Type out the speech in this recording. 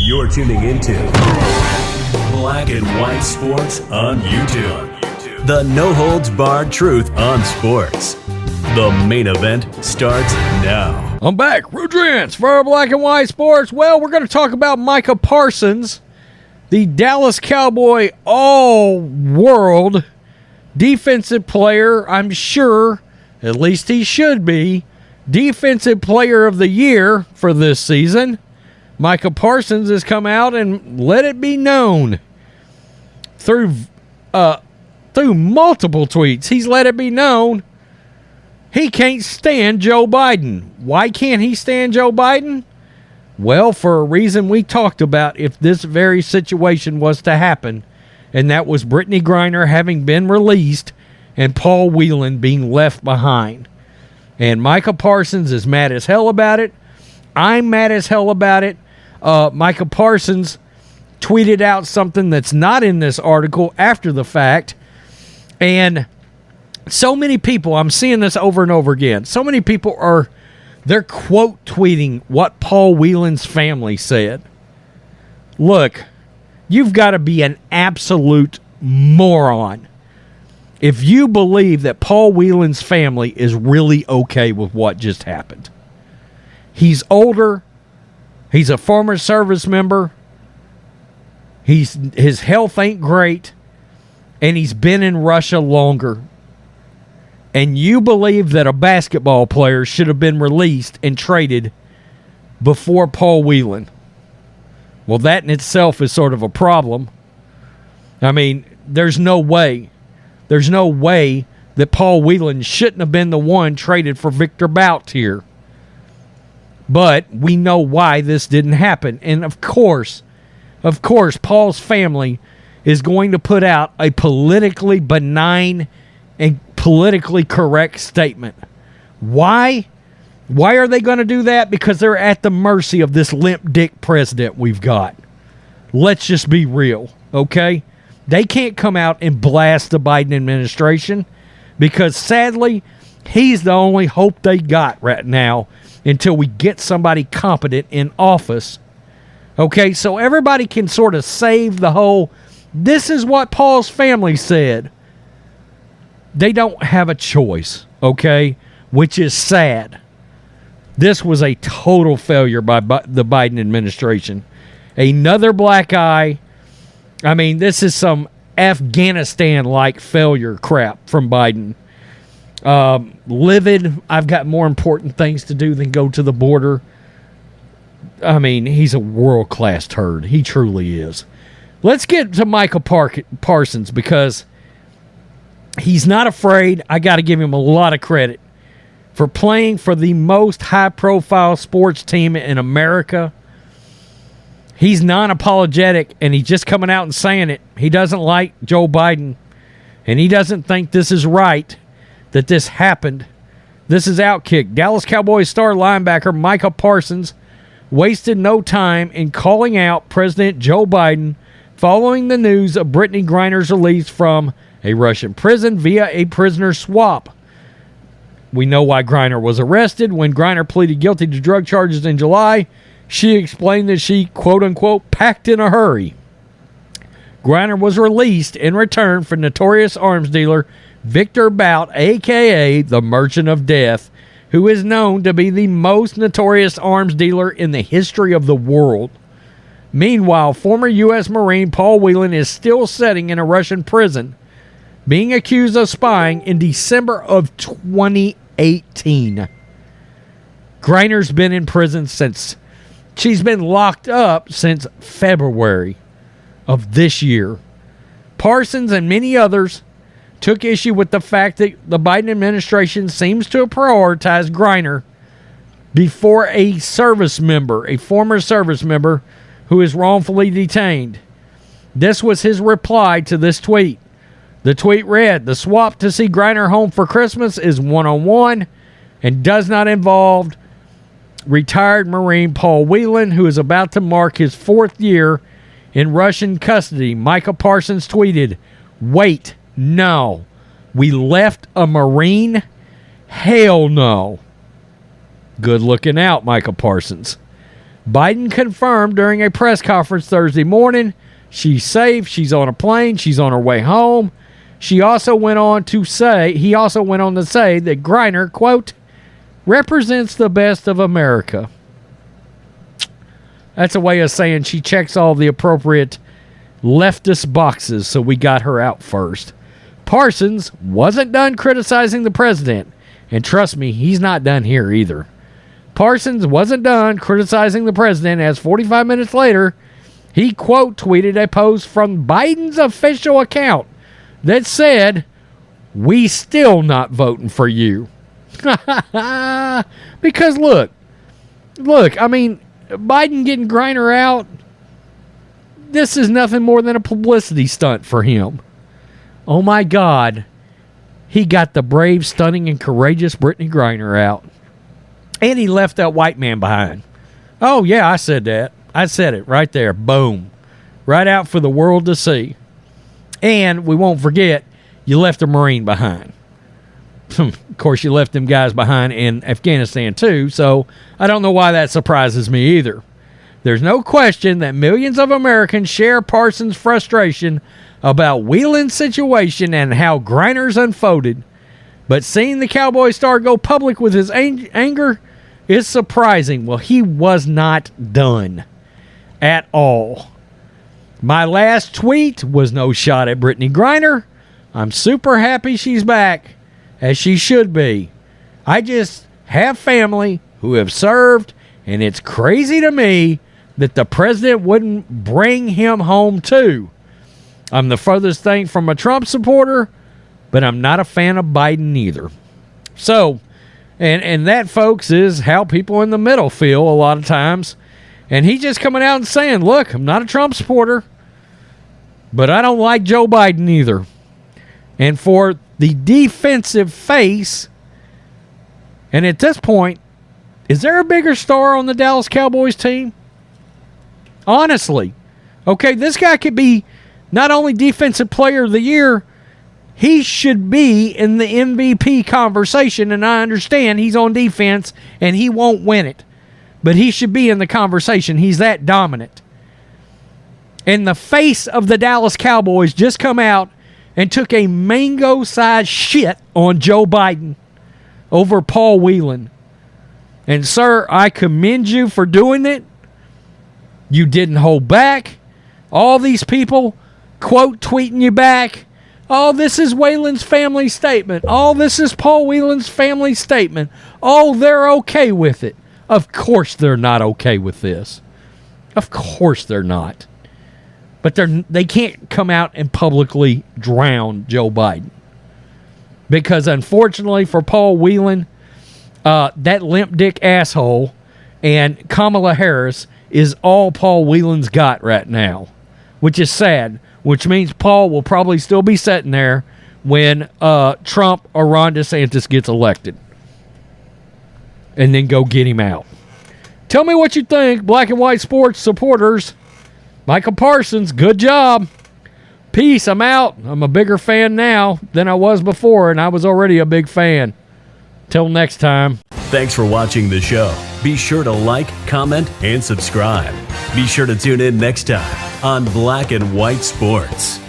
You're tuning into Black and White Sports on YouTube. The no-holds-barred truth on sports. The main event starts now. I'm back. Rudrance for Black and White Sports. Well, we're going to talk about MICAH Parsons, the Dallas Cowboy all-world defensive player, I'm sure, at least he should be, Defensive Player of the Year for this season. MICAH Parsons has come out and let it be known through multiple tweets. He's let it be known he can't stand Joe Biden. Why can't he stand Joe Biden? Well, for a reason we talked about if this very situation was to happen, and that was Brittney Griner having been released and Paul Whelan being left behind. And MICAH Parsons is mad as hell about it. I'm mad as hell about it. MICAH Parsons tweeted out something that's not in this article after the fact. And so many people, I'm seeing this over and over again, so many people they're quote tweeting what Paul Whelan's family said. Look, you've got to be an absolute moron if you believe that Paul Whelan's family is really okay with what just happened. He's older. He's a former service member. His health ain't great. And he's been in Russia longer. And you believe that a basketball player should have been released and traded before Paul Whelan. Well, that in itself is sort of a problem. I mean, there's no way that Paul Whelan shouldn't have been the one traded for Victor Bout here. But we know why this didn't happen. And of course, Paul's family is going to put out a politically benign and politically correct statement. Why? Why are they going to do that? Because they're at the mercy of this limp dick president we've got. Let's just be real, okay? They can't come out and blast the Biden administration because sadly, he's the only hope they got right now until we get somebody competent in office. Okay, so everybody can sort of save the whole, this is what Paul's family said. They don't have a choice, okay, which is sad. This was a total failure by the Biden administration. Another black eye. I mean, this is some Afghanistan-like failure crap from Biden. Livid. I've got more important things to do than go to the border. I mean, he's a world-class turd. He truly is. Let's get to MICAH Parsons because he's not afraid. I got to give him a lot of credit for playing for the most high-profile sports team in America. He's non-apologetic, and he's just coming out and saying it. He doesn't like Joe Biden, and he doesn't think this is right, that this happened. This is Outkick. Dallas Cowboys star linebacker MICAH Parsons wasted no time in calling out President Joe Biden following the news of Brittney Griner's release from a Russian prison via a prisoner swap. We know why Griner was arrested. When Griner pleaded guilty to drug charges in July, she explained that she, quote-unquote, packed in a hurry. Griner was released in return for notorious arms dealer Victor Bout, a.k.a. the Merchant of Death, who is known to be the most notorious arms dealer in the history of the world. Meanwhile, former U.S. Marine Paul Whelan is still sitting in a Russian prison, being accused of spying in December of 2018. Griner's been in prison since... She's been locked up since February of this year. Parsons and many others took issue with the fact that the Biden administration seems to prioritize Griner before a service member, a former service member who is wrongfully detained. This was his reply to this tweet. The tweet read, "The swap to see Griner home for Christmas is one-on-one and does not involve retired Marine Paul Whelan, who is about to mark his 4th year in Russian custody." MICAH Parsons tweeted, "Wait, no. We left a Marine? Hell no." Good looking out, MICAH Parsons. Biden confirmed during a press conference Thursday morning she's safe, she's on a plane, she's on her way home. He also went on to say that Griner, quote, represents the best of America. That's a way of saying she checks all the appropriate leftist boxes, so we got her out first. Parsons wasn't done criticizing the president, and trust me, he's not done here either. Parsons wasn't done criticizing the president, as 45 minutes later, he quote tweeted a post from Biden's official account that said, "We still not voting for you." Because look, I mean, Biden getting Griner out, this is nothing more than a publicity stunt for him. Oh my God, he got the brave, stunning, and courageous Brittney Griner out. And he left that white man behind. Oh yeah, I said that. I said it right there. Boom. Right out for the world to see. And we won't forget, you left a Marine behind. Of course, you left them guys behind in Afghanistan too, so I don't know why that surprises me either. There's no question that millions of Americans share Parsons' frustration about Whelan's situation and how Griner's unfolded. But seeing the Cowboys star go public with his anger is surprising. Well, he was not done at all. My last tweet was no shot at Brittney Griner. I'm super happy she's back, as she should be. I just have family who have served, and it's crazy to me that the president wouldn't bring him home too. I'm the furthest thing from a Trump supporter, but I'm not a fan of Biden either. So, and that, folks, is how people in the middle feel a lot of times. And he's just coming out and saying, look, I'm not a Trump supporter, but I don't like Joe Biden either. And for the defensive face, and at this point, is there a bigger star on the Dallas Cowboys team? Honestly. Okay, this guy could be not only Defensive Player of the Year, he should be in the MVP conversation, and I understand he's on defense and he won't win it. But he should be in the conversation. He's that dominant. And the face of the Dallas Cowboys just come out and took a mango-sized shit on Joe Biden over Paul Whelan. And, sir, I commend you for doing it. You didn't hold back. All these people quote tweeting you back. Oh, this is Whelan's family statement. Oh, this is Paul Whelan's family statement. Oh, they're okay with it. Of course they're not okay with this. Of course they're not. But they can't come out and publicly drown Joe Biden. Because unfortunately for Paul Whelan, that limp dick asshole and Kamala Harris is all Paul Whelan's got right now. Which is sad. Which means Paul will probably still be sitting there when Trump or Ron DeSantis gets elected. And then go get him out. Tell me what you think, Black and White Sports supporters. Micah Parsons, good job. Peace, I'm out. I'm a bigger fan now than I was before, and I was already a big fan. Till next time. Thanks for watching the show. Be sure to like, comment, and subscribe. Be sure to tune in next time on Black and White Sports.